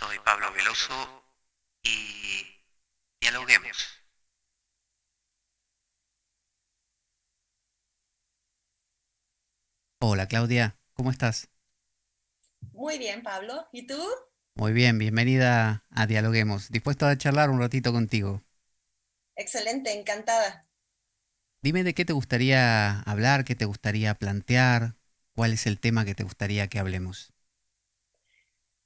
soy Pablo Veloso y dialoguemos. Hola Claudia, ¿cómo estás? Muy bien, Pablo. ¿Y tú? Muy bien, bienvenida a Dialoguemos. Dispuesto a charlar un ratito contigo. Excelente, encantada. Dime de qué te gustaría hablar, qué te gustaría plantear, cuál es el tema que te gustaría que hablemos.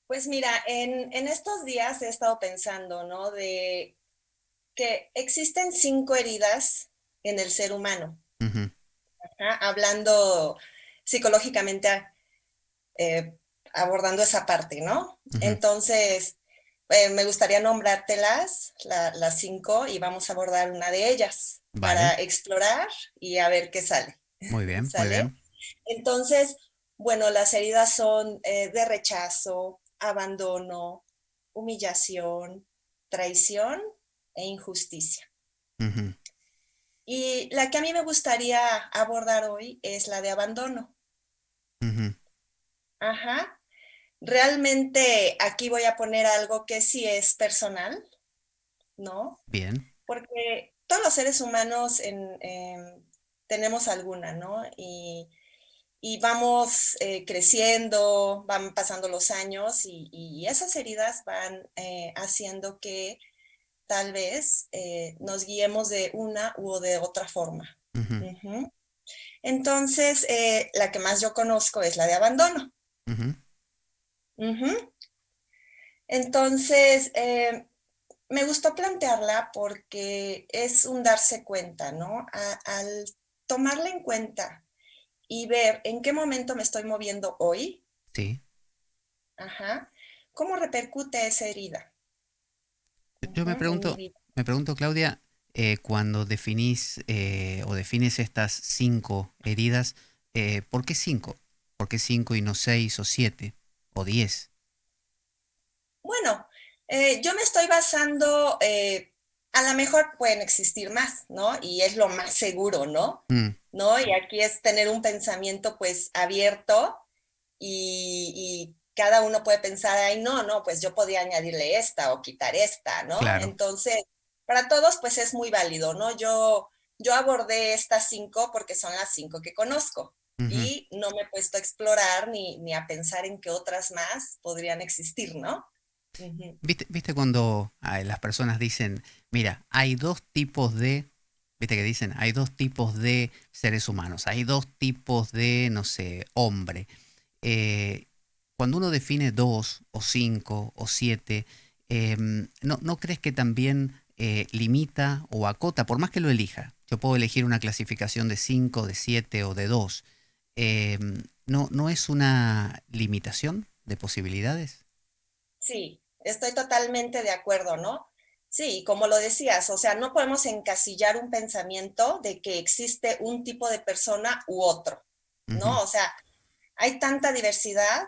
Pues mira, en estos días he estado pensando, ¿no? De que existen 5 heridas en el ser humano, Ujú, ¿ah? Hablando psicológicamente, eh, abordando esa parte, ¿no? ujú. Entonces, me gustaría nombrártelas, las 5, y vamos a abordar una de ellas Vale, para explorar y a ver qué sale. muy bien, muy ¿Sale? bien. Entonces, bueno, las heridas son de rechazo, abandono, humillación, traición e injusticia. Ujú, Y la que a mí me gustaría abordar hoy es la de abandono. ujú. Ajá. Realmente aquí voy a poner algo que sí es personal, ¿no? Bien. Porque todos los seres humanos tenemos alguna, ¿no? Y vamos creciendo, van pasando los años y esas heridas van haciendo que tal vez nos guiemos de una u de otra forma. Ujú, Ujú. Entonces, la que más yo conozco es la de abandono. ujú. Ujú. Entonces, me gustó plantearla porque es un darse cuenta, ¿no? Al tomarla en cuenta y ver en qué momento me estoy moviendo hoy. Sí. Ajá. ¿Cómo repercute esa herida? Yo Ujú, en mi vida. me pregunto, Claudia, cuando definís o defines estas cinco heridas, ¿por qué cinco? ¿Por qué cinco y no seis o siete o 10? Bueno, yo me estoy basando, a lo mejor pueden existir más, ¿no? Y es lo más seguro, ¿no? Mm, ¿No? Y aquí es tener un pensamiento pues abierto y cada uno puede pensar, ay, no, no, pues yo podía añadirle esta o quitar esta, ¿no? claro. Entonces, para todos pues es muy válido, ¿no? Yo abordé estas 5 porque son las 5 que conozco Ujú. y no me he puesto a explorar ni a pensar en qué otras más podrían existir, ¿no? Ujú. ¿Viste cuando las personas dicen, mira, hay dos tipos de, viste que dicen, hay dos tipos de seres humanos, hay dos tipos de, no sé, hombre? eh, Cuando uno define dos o cinco o siete, ¿no crees que también limita o acota, por más que lo elija? Yo puedo elegir una clasificación de cinco, de siete o de dos. ¿No es una limitación de posibilidades? Sí, estoy totalmente de acuerdo, ¿no? Sí, como lo decías, o sea, no podemos encasillar un pensamiento de que existe un tipo de persona u otro, Ujú. ¿no? O sea, hay tanta diversidad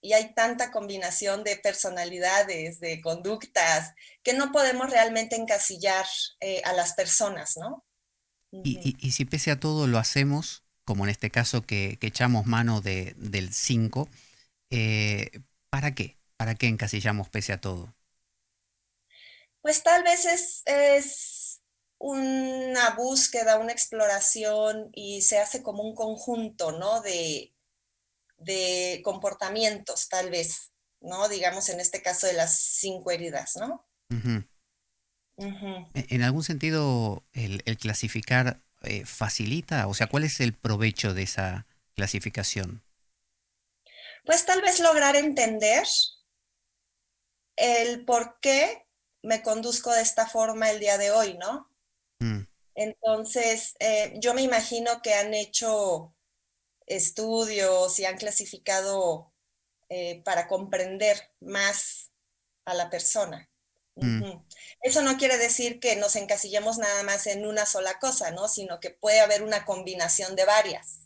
y hay tanta combinación de personalidades, de conductas, que no podemos realmente encasillar a las personas, ¿no? Ujú. Y si pese a todo lo hacemos, como en este caso que echamos mano del 5, ¿para qué? ¿Para qué encasillamos pese a todo? Pues tal vez es una búsqueda, una exploración y se hace como un conjunto, ¿no? De comportamientos, tal vez, ¿no? Digamos en este caso de las 5 heridas, ¿no? Ujú. Ujú. En algún sentido, el clasificar facilita, o sea, ¿cuál es el provecho de esa clasificación? Pues tal vez lograr entender el por qué me conduzco de esta forma el día de hoy, ¿no? Mm, Entonces, yo me imagino que han hecho estudios y han clasificado para comprender más a la persona. mm, Ujú. Eso no quiere decir que nos encasillemos nada más en una sola cosa, ¿no? Sino que puede haber una combinación de varias.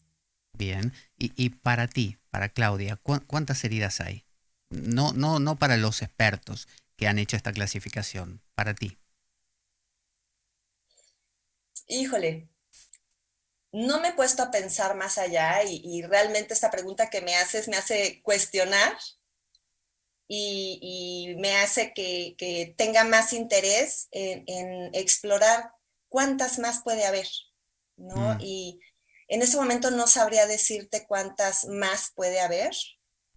bien. Y para ti, para Claudia, ¿cuántas heridas hay? No para los expertos que han hecho esta clasificación, para ti. Híjole, no me he puesto a pensar más allá y realmente esta pregunta que me haces me hace cuestionar y me hace que tenga más interés en explorar cuántas más puede haber, ¿no? Mm, Y en ese momento no sabría decirte cuántas más puede haber,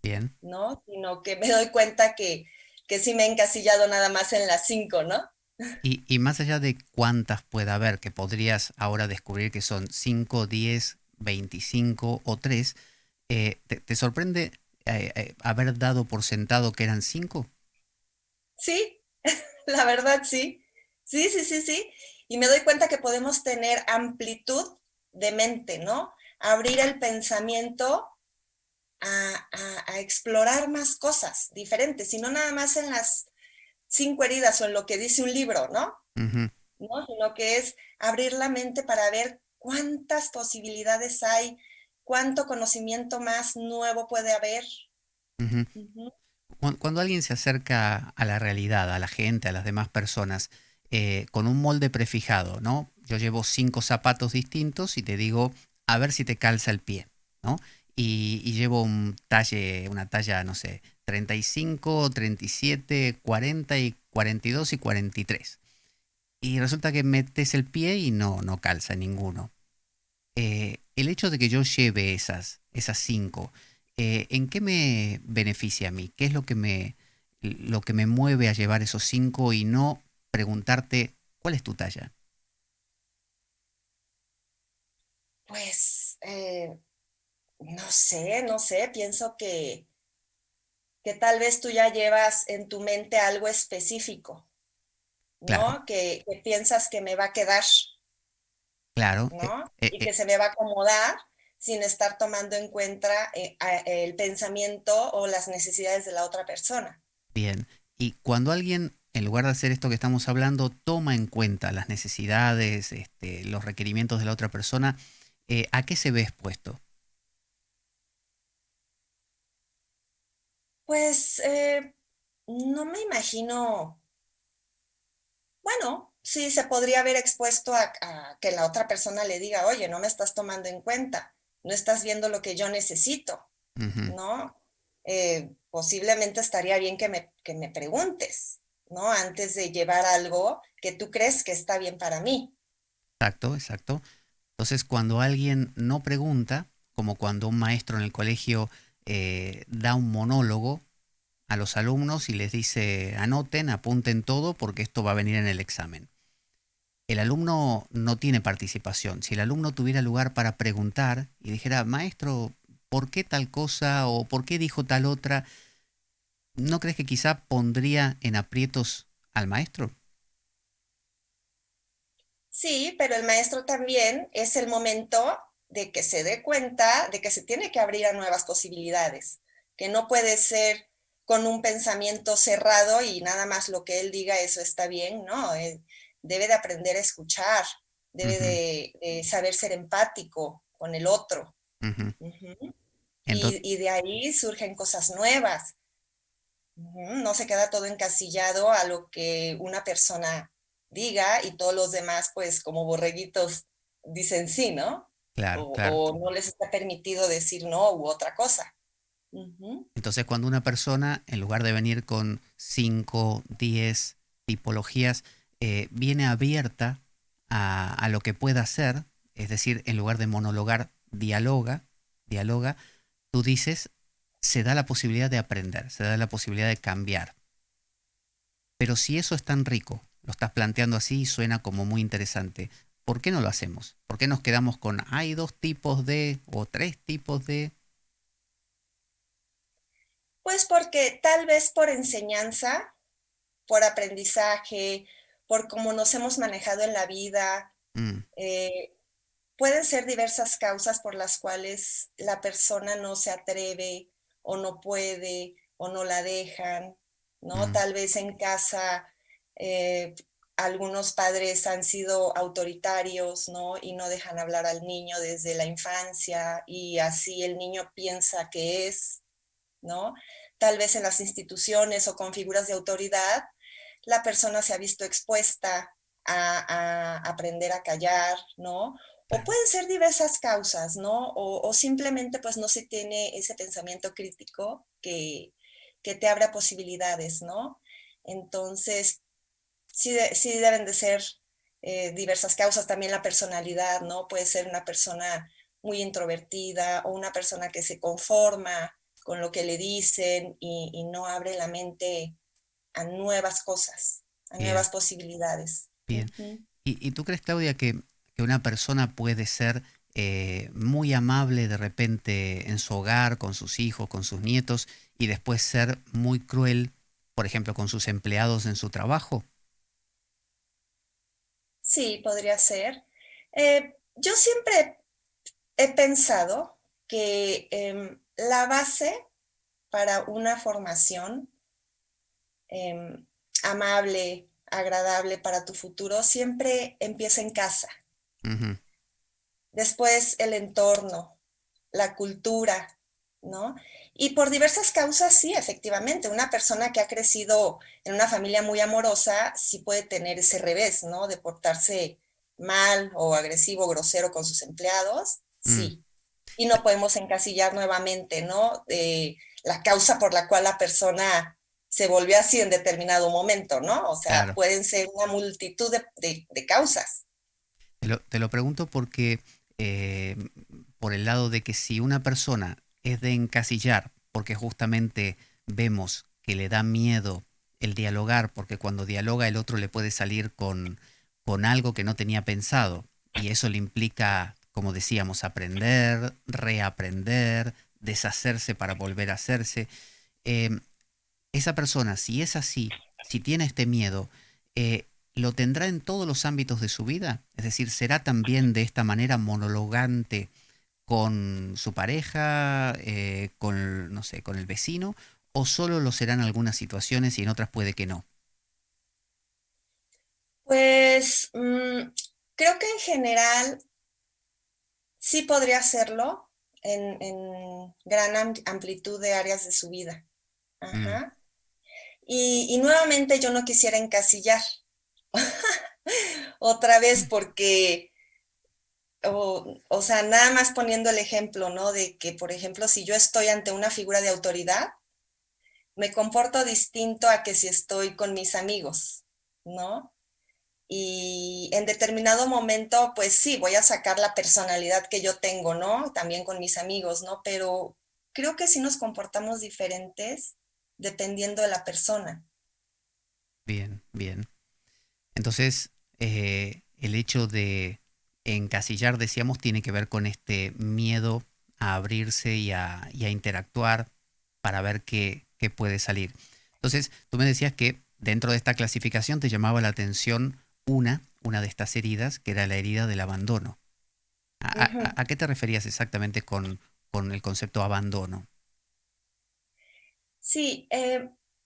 bien. ¿no? Sino que me doy cuenta que sí me he encasillado nada más en las 5, ¿no? Y más allá de cuántas pueda haber, que podrías ahora descubrir que son 5, 10, 25 o 3, ¿te sorprende haber dado por sentado que eran 5? Sí, la verdad sí. Sí, sí, sí, sí. Y me doy cuenta que podemos tener amplitud de mente, ¿no? Abrir el pensamiento a explorar más cosas diferentes, y no nada más en las 5 heridas o en lo que dice un libro, ¿no? ¿No? Sino que es abrir la mente para ver cuántas posibilidades hay, cuánto conocimiento más nuevo puede haber. Ujú. Cuando alguien se acerca a la realidad, a la gente, a las demás personas, con un molde prefijado, ¿no? Yo llevo 5 zapatos distintos y te digo, a ver si te calza el pie, ¿no? Y llevo una talla, no sé, 35, 37, 40 y 42 y 43. Y resulta que metes el pie y no calza ninguno. El hecho de que yo lleve esas 5, ¿en qué me beneficia a mí? ¿Qué es lo que me mueve a llevar esos 5 y no preguntarte cuál es tu talla? Pues no sé, no sé, pienso que tal vez tú ya llevas en tu mente algo específico, Claro, ¿no? Que piensas que me va a quedar, claro, ¿no? Y que se me va a acomodar sin estar tomando en cuenta el pensamiento o las necesidades de la otra persona. bien. Y cuando alguien, en lugar de hacer esto que estamos hablando, toma en cuenta las necesidades, los requerimientos de la otra persona, ¿a qué se ve expuesto? Pues no me imagino, bueno, sí se podría haber expuesto a que la otra persona le diga, oye, no me estás tomando en cuenta, no estás viendo lo que yo necesito, Ujú. ¿no? Posiblemente estaría bien que me preguntes, ¿no? Antes de llevar algo que tú crees que está bien para mí. Exacto, exacto. Entonces, cuando alguien no pregunta, como cuando un maestro en el colegio da un monólogo a los alumnos y les dice, anoten, apunten todo porque esto va a venir en el examen. El alumno no tiene participación. Si el alumno tuviera lugar para preguntar y dijera, maestro, ¿por qué tal cosa o por qué dijo tal otra? ¿No crees que quizá pondría en aprietos al maestro? Sí, pero el maestro también es el momento de que se dé cuenta de que se tiene que abrir a nuevas posibilidades, que no puede ser con un pensamiento cerrado y nada más lo que él diga, eso está bien, ¿no? Debe de aprender a escuchar, debe Ujú, de saber ser empático con el otro. ujú. Ujú. Entonces, Y de ahí surgen cosas nuevas. Ujú. No se queda todo encasillado a lo que una persona diga y todos los demás, pues como borreguitos, dicen sí, ¿no? claro, claro. O no les está permitido decir no u otra cosa. Ujú. Entonces, cuando una persona, en lugar de venir con 5, 10 tipologías, viene abierta a lo que pueda hacer, es decir, en lugar de monologar, dialoga, tú dices, se da la posibilidad de aprender, se da la posibilidad de cambiar. Pero si eso es tan rico, lo estás planteando así y suena como muy interesante, ¿por qué no lo hacemos? ¿Por qué nos quedamos con hay 2 tipos de o 3 tipos de? Pues porque tal vez por enseñanza, por aprendizaje, por cómo nos hemos manejado en la vida, Mm, eh, pueden ser diversas causas por las cuales la persona no se atreve o no puede o no la dejan, ¿no? mm, Tal vez en casa eh, algunos padres han sido autoritarios, ¿no? Y no dejan hablar al niño desde la infancia y así el niño piensa que es, ¿no? Tal vez en las instituciones o con figuras de autoridad, la persona se ha visto expuesta a aprender a callar, ¿no? O claro. pueden ser diversas causas, ¿no? O simplemente pues no se tiene ese pensamiento crítico que te abre a posibilidades, ¿no? Entonces, sí deben de ser diversas causas, también la personalidad, ¿no? Puede ser una persona muy introvertida o una persona que se conforma con lo que le dicen y no abre la mente a nuevas cosas, a Bien, nuevas posibilidades. bien. Ujú. ¿Y tú crees, Claudia, que una persona puede ser muy amable de repente en su hogar, con sus hijos, con sus nietos, y después ser muy cruel, por ejemplo, con sus empleados en su trabajo? Sí, podría ser. Yo siempre he pensado que la base para una formación em, amable, agradable para tu futuro siempre empieza en casa. Ujú, Después el entorno, la cultura, ¿no? Y por diversas causas, sí, efectivamente, una persona que ha crecido en una familia muy amorosa, sí puede tener ese revés, ¿no? De portarse mal o agresivo, grosero con sus empleados, mm, sí. Y no podemos encasillar nuevamente, ¿no? La causa por la cual la persona se volvió así en determinado momento, ¿no? O sea, claro. pueden ser una multitud de causas. Te lo pregunto porque eh, por el lado de que si una persona es de encasillar, porque justamente vemos que le da miedo el dialogar, porque cuando dialoga el otro le puede salir con algo que no tenía pensado, y eso le implica, como decíamos, aprender, reaprender, deshacerse para volver a hacerse. eh, esa persona, si es así, si tiene este miedo, ¿lo tendrá en todos los ámbitos de su vida? Es decir, ¿será también de esta manera monologante con su pareja, con, no sé, con el vecino? ¿O solo lo será en algunas situaciones y en otras puede que no? Pues creo que en general sí podría hacerlo en gran amplitud de áreas de su vida. Mm, Ajá. Y nuevamente yo no quisiera encasillar otra vez porque, o sea, nada más poniendo el ejemplo, ¿no? De que, por ejemplo, si yo estoy ante una figura de autoridad, me comporto distinto a que si estoy con mis amigos, ¿no? Y en determinado momento, pues sí, voy a sacar la personalidad que yo tengo, ¿no? También con mis amigos, ¿no? Pero creo que sí nos comportamos diferentes dependiendo de la persona. bien, bien. Entonces, el hecho de encasillar, decíamos, tiene que ver con este miedo a abrirse y a interactuar para ver qué puede salir. Entonces, tú me decías que dentro de esta clasificación te llamaba la atención una de estas heridas, que era la herida del abandono. ¿A Ujú. qué te referías exactamente con el concepto abandono? Sí,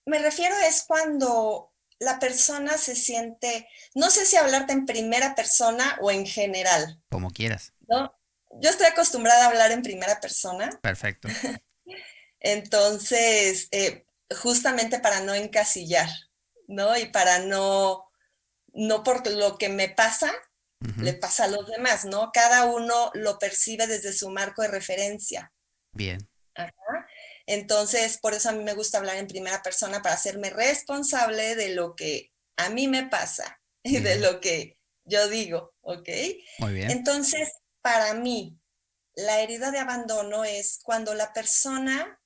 me refiero es cuando la persona se siente, no sé si hablarte en primera persona o en general, Como quieras. ¿no? Yo estoy acostumbrada a hablar en primera persona. Perfecto. Entonces, justamente para no encasillar, ¿no? Y para no por lo que me pasa, le Ujú. pasa a los demás, ¿no? Cada uno lo percibe desde su marco de referencia. Bien. Ajá. Entonces, por eso a mí me gusta hablar en primera persona para hacerme responsable de lo que a mí me pasa y de Bien. lo que yo digo, ¿ok? Muy bien. Entonces, para mí, la herida de abandono es cuando la persona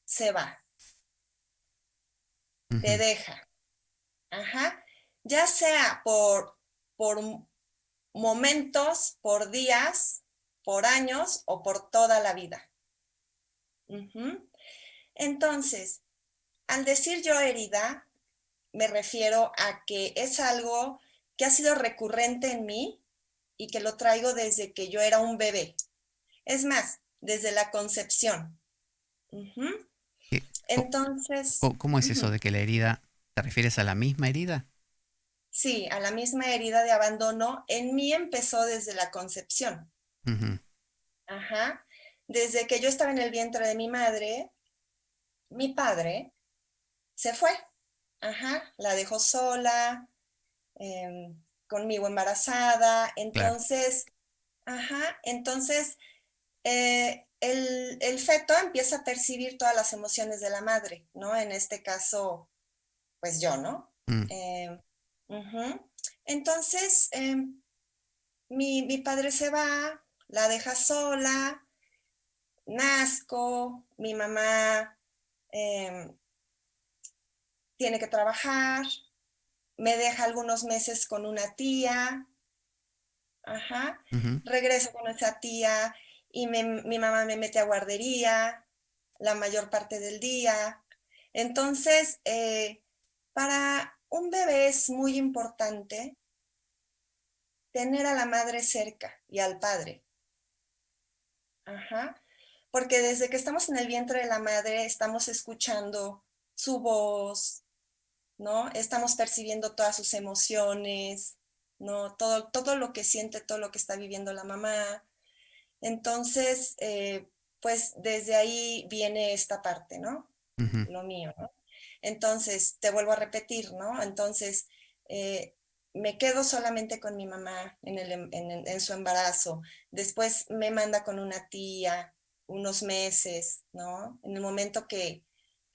se va, te Ujú. deja, ajá, ya sea por momentos, por días, por años o por toda la vida. Ujú. Entonces, al decir yo herida, me refiero a que es algo que ha sido recurrente en mí y que lo traigo desde que yo era un bebé. Es más, desde la concepción. Ujú. ¿Qué- co- Entonces, ¿Cómo es eso ujú, de que la herida, te refieres a la misma herida? sí, a la misma herida de abandono, en mí empezó desde la concepción. Ujú, Ajá. Desde que yo estaba en el vientre de mi madre, mi padre se fue. Ajá. La dejó sola, conmigo embarazada. claro. Entonces, ajá. Entonces, el feto empieza a percibir todas las emociones de la madre, ¿no? En este caso, pues yo, ¿no? Mm, Ujú. Entonces, mi padre se va, la deja sola, nazco, mi mamá em, tiene que trabajar, me deja algunos meses con una tía, ajá, ujú, regreso con esa tía y mi mamá me mete a guardería la mayor parte del día. Entonces, para un bebé es muy importante tener a la madre cerca y al padre, ajá, porque desde que estamos en el vientre de la madre estamos escuchando su voz, ¿no? Estamos percibiendo todas sus emociones, ¿no? Todo lo que siente, todo lo que está viviendo la mamá. Entonces, pues desde ahí viene esta parte, ¿no? ujú. Lo mío, ¿no? Entonces, te vuelvo a repetir, ¿no? Entonces, eh, me quedo solamente con mi mamá en su embarazo. Después me manda con una tía unos meses, ¿no? En el momento que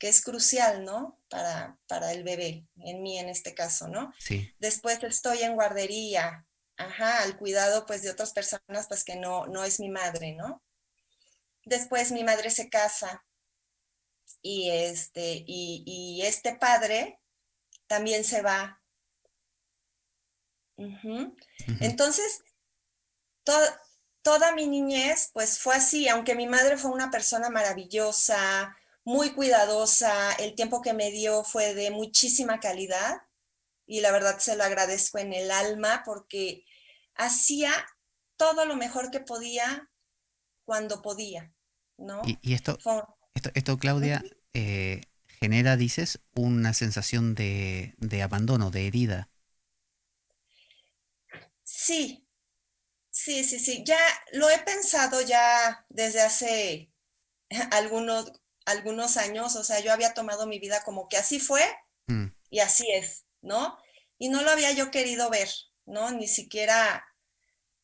es crucial, ¿no? Para el bebé, en mí en este caso, ¿no? Sí. Después estoy en guardería, ajá, al cuidado pues de otras personas pues que no es mi madre, ¿no? Después mi madre se casa y este padre también se va. Ujú. Ujú. Entonces, to- toda mi niñez, pues fue así, aunque mi madre fue una persona maravillosa, muy cuidadosa, el tiempo que me dio fue de muchísima calidad y la verdad se lo agradezco en el alma porque hacía todo lo mejor que podía cuando podía, Y, ¿no? y esto, Fue- esto, Claudia, genera, dices, una sensación de abandono, de herida. Sí, sí, ya lo he pensado ya desde hace algunos, algunos años, o sea, yo había tomado mi vida como que así fue Mm, y así es, ¿no? Y no lo había yo querido ver, ¿no? Ni siquiera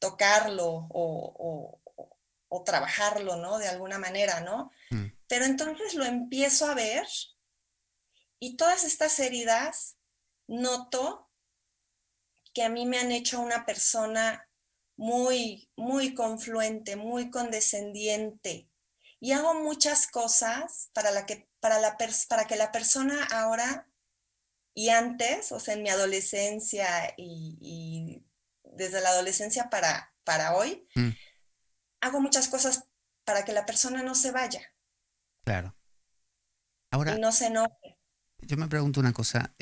tocarlo o trabajarlo, ¿no? De alguna manera, ¿no? mm. Pero entonces lo empiezo a ver y todas estas heridas noto que a mí me han hecho una persona muy confluente, muy condescendiente. Y hago muchas cosas para que la persona ahora y antes, o sea, en mi adolescencia y desde la adolescencia para hoy, Mm, hago muchas cosas para que la persona no se vaya claro. y Ahora, no se enoje. yo me pregunto una cosa.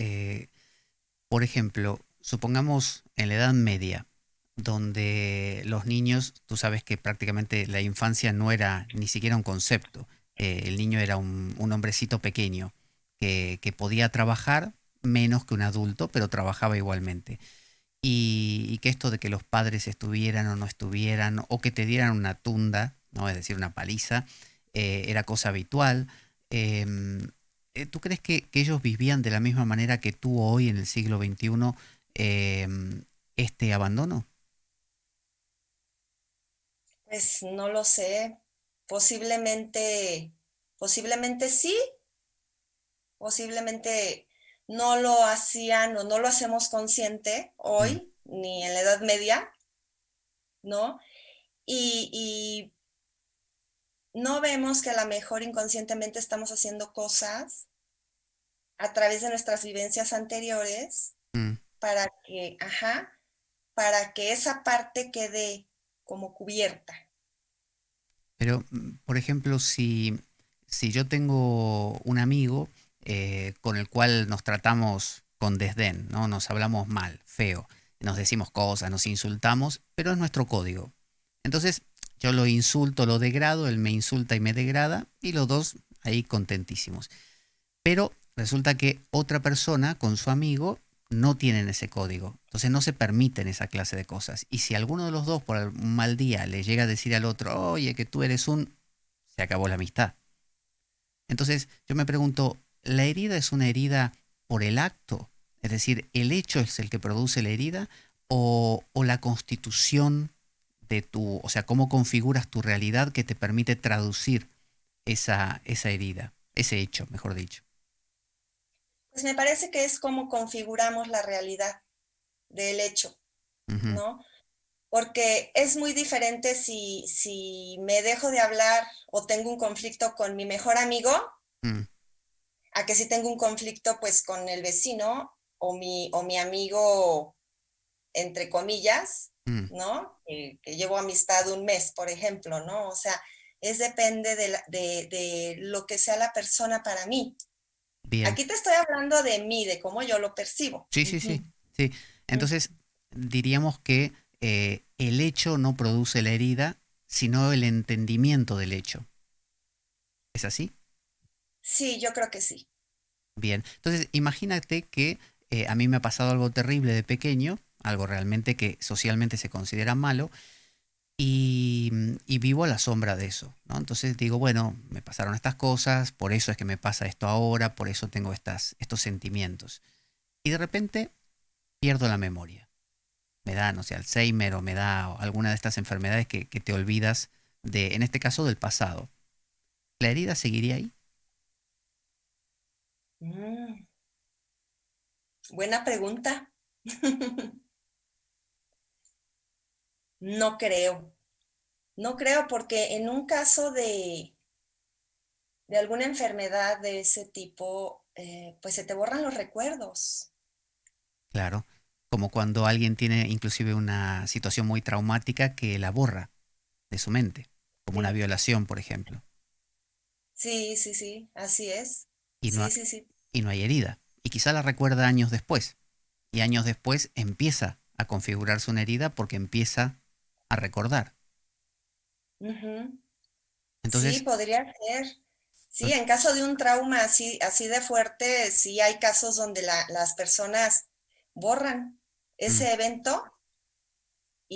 Por ejemplo, supongamos en la Edad Media, donde los niños, tú sabes que prácticamente la infancia no era ni siquiera un concepto. El niño era un hombrecito pequeño que podía trabajar menos que un adulto, pero trabajaba igualmente. Y que esto de que los padres estuvieran o no estuvieran, o que te dieran una tunda, ¿no? Es decir, una paliza, era cosa habitual. Em, ¿Tú crees que ellos vivían de la misma manera que tú hoy en el siglo XXI este abandono? Pues no lo sé, posiblemente, posiblemente sí, posiblemente no lo hacían o no lo hacemos consciente Mm, hoy, ni en la Edad Media, ¿no? Y no vemos que a lo mejor inconscientemente estamos haciendo cosas a través de nuestras vivencias anteriores mm. ajá, para que esa parte quede como cubierta. Pero, por ejemplo, si yo tengo un amigo con el cual nos tratamos con desdén, ¿no? Nos hablamos mal, feo, nos decimos cosas, nos insultamos, pero es nuestro código. Entonces, yo lo insulto, lo degrado, él me insulta y me degrada, y los dos ahí contentísimos. Pero resulta que otra persona con su amigo no tienen ese código. Entonces no se permiten esa clase de cosas. Y si alguno de los dos por un mal día le llega a decir al otro, oye, que tú eres un... se acabó la amistad. Entonces yo me pregunto, ¿la herida es una herida por el acto? Es decir, ¿el hecho es el que produce la herida? O la constitución ante tu, o sea, cómo configuras tu realidad que te permite traducir esa herida, ese hecho, mejor dicho. Pues me parece que es como configuramos la realidad del hecho, Ujú, ¿no? Porque es muy diferente si me dejo de hablar o tengo un conflicto con mi mejor amigo, mm, a que si tengo un conflicto pues con el vecino o mi amigo, entre comillas, mm. ¿no? Que llevo amistad un mes, por ejemplo, ¿no? O sea, es depende de lo que sea la persona para mí. Bien. Aquí te estoy hablando de mí, de cómo yo lo percibo. Sí, sí, sí, Ujú, sí. ujú. Entonces, diríamos que el hecho no produce la herida, sino el entendimiento del hecho. ¿Es así? Sí, yo creo que sí. Bien. Entonces, imagínate que a mí me ha pasado algo terrible de pequeño, algo realmente que socialmente se considera malo, y vivo a la sombra de eso, ¿no? Entonces digo, bueno, me pasaron estas cosas, por eso es que me pasa esto ahora, por eso tengo estos sentimientos. Y de repente pierdo la memoria. Me da, no sé, Alzheimer o me da alguna de estas enfermedades que te olvidas de, en este caso, del pasado. ¿La herida seguiría ahí? Mm, buena pregunta. No creo. No creo porque en un caso de alguna enfermedad de ese tipo, pues se te borran los recuerdos. Claro. Como cuando alguien tiene inclusive una situación muy traumática que la borra de su mente, como una Sí, violación, por ejemplo, sí, sí, sí, así es. y no, Sí, sí, sí. y no hay herida. Y quizá la recuerda años después, y años después empieza a configurarse una herida porque empieza a recordar. Ujú. Sí, Entonces, podría ser. Sí, pues, en caso de un trauma así de fuerte, sí hay casos donde las personas borran mm, ese evento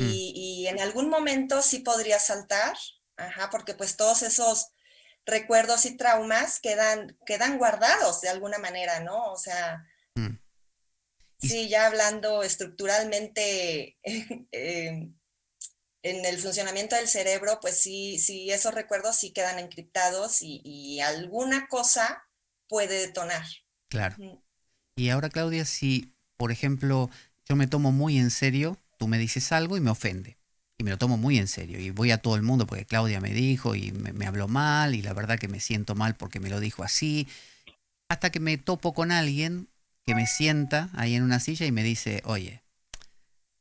mm, y en algún momento sí podría saltar, ajá, porque pues todos esos recuerdos y traumas quedan guardados de alguna manera, ¿no? O sea, mm. Y, sí, ya hablando estructuralmente en el funcionamiento del cerebro, pues sí, sí, esos recuerdos sí quedan encriptados y alguna cosa puede detonar. claro. Ujú. Y ahora, Claudia, si, por ejemplo, yo me tomo muy en serio, tú me dices algo y me ofende. Y me lo tomo muy en serio. Y voy a todo el mundo porque Claudia me dijo y me habló mal y la verdad que me siento mal porque me lo dijo así. Hasta que me topo con alguien que me sienta ahí en una silla y me dice, oye,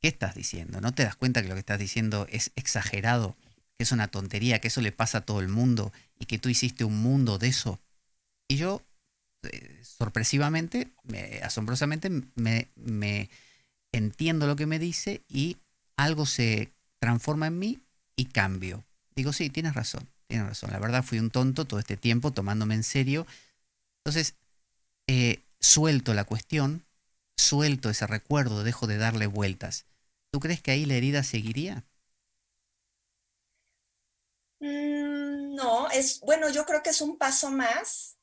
¿qué estás diciendo? ¿No te das cuenta que lo que estás diciendo es exagerado? Que es una tontería, que eso le pasa a todo el mundo y que tú hiciste un mundo de eso. Y yo, sorpresivamente, asombrosamente, me entiendo lo que me dice y algo se transforma en mí y cambio. Digo, sí, tienes razón, tienes razón. La verdad fui un tonto todo este tiempo tomándome en serio. Entonces, suelto la cuestión, suelto ese recuerdo, dejo de darle vueltas. ¿Tú crees que ahí la herida seguiría? No, bueno, yo creo que es un paso más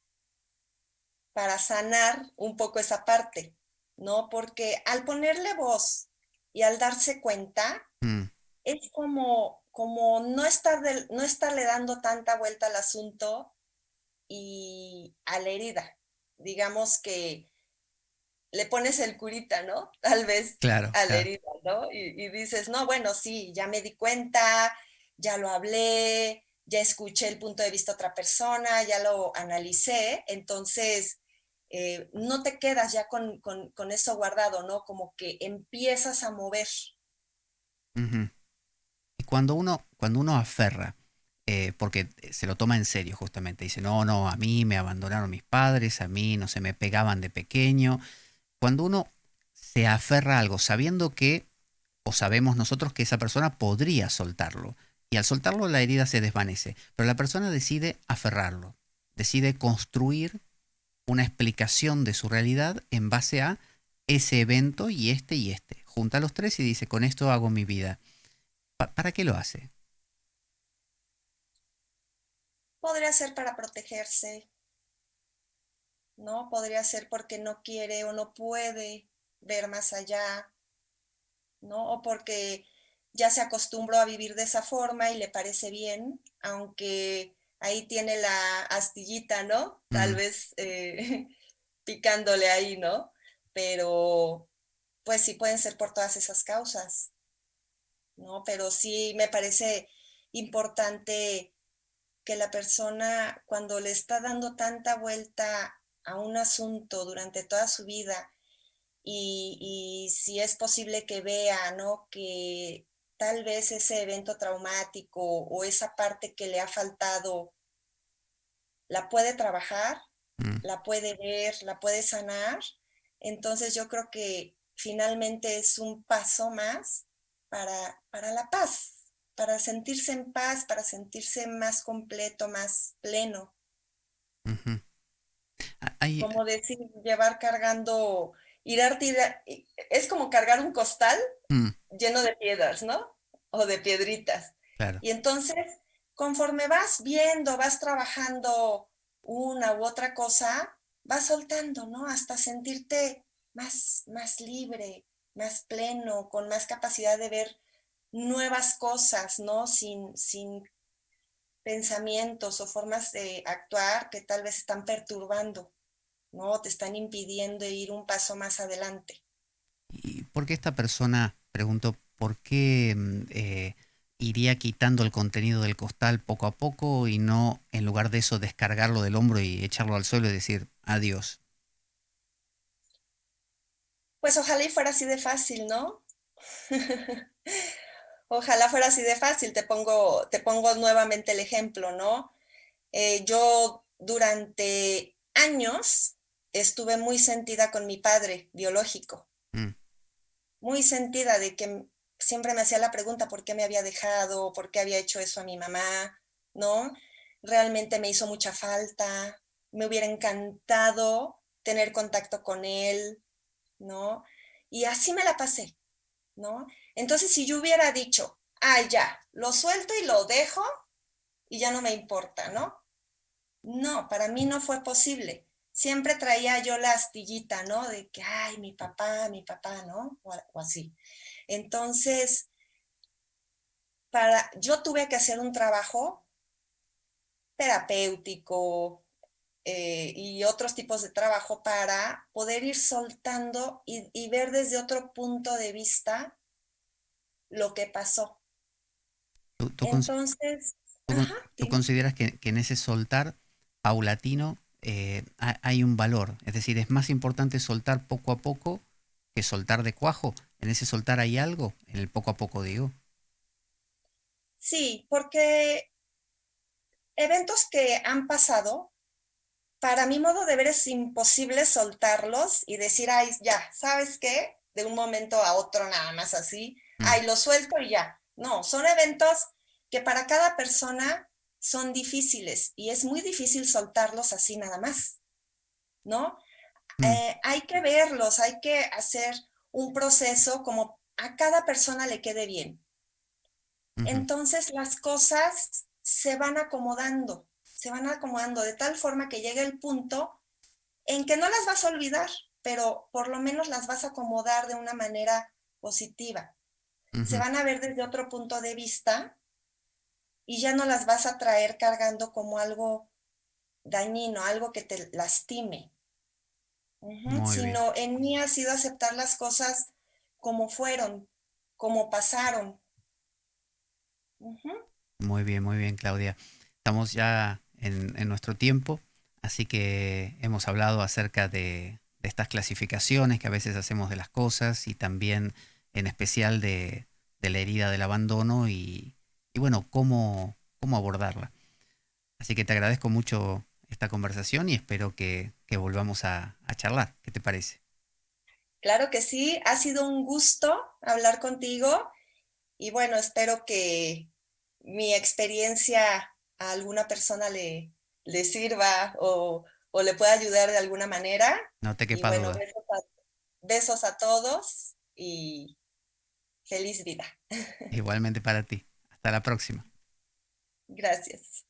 para sanar un poco esa parte, ¿no? Porque al ponerle voz y al darse cuenta, Mm, es como no estarle dando tanta vuelta al asunto y a la herida. Digamos que le pones el curita, ¿no? Tal vez claro, a la claro. herida, ¿no? Y dices, no, bueno, sí, ya me di cuenta, ya lo hablé, ya escuché el punto de vista de otra persona, ya lo analicé, entonces no te quedas ya con eso guardado, ¿no? Como que empiezas a mover. Ujú. Y cuando uno aferra, porque se lo toma en serio justamente, dice, no, no, a mí me abandonaron mis padres, a mí no se me pegaban de pequeño. Cuando uno se aferra a algo sabiendo que, o sabemos nosotros que esa persona podría soltarlo, y al soltarlo la herida se desvanece, pero la persona decide aferrarlo, decide construir una explicación de su realidad en base a ese evento y este. Junta los tres y dice, con esto hago mi vida. ¿Para qué lo hace? Podría ser para protegerse, ¿no? Podría ser porque no quiere o no puede ver más allá, ¿no? O porque ya se acostumbró a vivir de esa forma y le parece bien, aunque ahí tiene la astillita, ¿no? Tal Mm, vez picándole ahí, ¿no? Pero pues sí pueden ser por todas esas causas, ¿no? Pero sí me parece importante que la persona cuando le está dando tanta vuelta a un asunto durante toda su vida y si es posible que vea, ¿no? Que tal vez ese evento traumático o esa parte que le ha faltado la puede trabajar, mm, la puede ver, la puede sanar. Entonces yo creo que finalmente es un paso más para la paz, para sentirse en paz, para sentirse más completo, más pleno. ujú. Hay, Como decir, llevar cargando, es como cargar un costal mm, lleno de piedras, ¿no? O de piedritas. claro. Y entonces, conforme vas viendo, vas trabajando una u otra cosa, vas soltando, ¿no? Hasta sentirte más libre, más pleno, con más capacidad de ver nuevas cosas, ¿no? Sin pensamientos o formas de actuar que tal vez están perturbando, ¿no? Te están impidiendo ir un paso más adelante. ¿Y por qué esta persona, preguntó, por qué iría quitando el contenido del costal poco a poco y no, en lugar de eso, descargarlo del hombro y echarlo al suelo y decir adiós? Pues ojalá y fuera así de fácil, ¿no? Ojalá fuera así de fácil. Te pongo nuevamente el ejemplo, ¿no? Yo durante años estuve muy sentida con mi padre biológico, Mm, muy sentida de que siempre me hacía la pregunta por qué me había dejado, por qué había hecho eso a mi mamá, ¿no? Realmente me hizo mucha falta, me hubiera encantado tener contacto con él, ¿no? Y así me la pasé, ¿no? Entonces, si yo hubiera dicho, ah, ya, lo suelto y lo dejo y ya no me importa, ¿no? No, para mí no fue posible. Siempre traía yo la astillita, ¿no? De que, ay, mi papá, ¿no? O así. Entonces, yo tuve que hacer un trabajo terapéutico y otros tipos de trabajo para poder ir soltando y ver desde otro punto de vista lo que pasó. ¿Tú, tú cons- Entonces, tú ajá, con- tú dime. consideras que en ese soltar paulatino hay un valor? Es decir, ¿es más importante soltar poco a poco que soltar de cuajo? ¿En ese soltar hay algo? En el poco a poco, digo. Sí, porque eventos que han pasado, para mi modo de ver es imposible soltarlos y decir, ay, ya, ¿sabes qué? De un momento a otro nada más así, Mm, ay, lo suelto y ya. No, son eventos que para cada persona son difíciles y es muy difícil soltarlos así nada más, ¿no? mm, Hay que verlos, hay que hacer un proceso como a cada persona le quede bien. ujú. Entonces las cosas se van acomodando de tal forma que llegue el punto en que no las vas a olvidar, pero por lo menos las vas a acomodar de una manera positiva. Se Ujú. van a ver desde otro punto de vista y ya no las vas a traer cargando como algo dañino, algo que te lastime. Muy bien, Sino en mí ha sido aceptar las cosas como fueron, como pasaron. Ujú. muy bien, Claudia. Estamos ya en nuestro tiempo, así que hemos hablado acerca de estas clasificaciones que a veces hacemos de las cosas y también en especial de la herida del abandono y bueno, cómo abordarla. Así que te agradezco mucho esta conversación y espero que volvamos a charlar. ¿Qué te parece? Claro que sí, ha sido un gusto hablar contigo y bueno, espero que mi experiencia a alguna persona le sirva o le pueda ayudar de alguna manera. No te Y quepa bueno, duda. besos a todos y feliz vida. Igualmente para ti. Hasta la próxima. Gracias.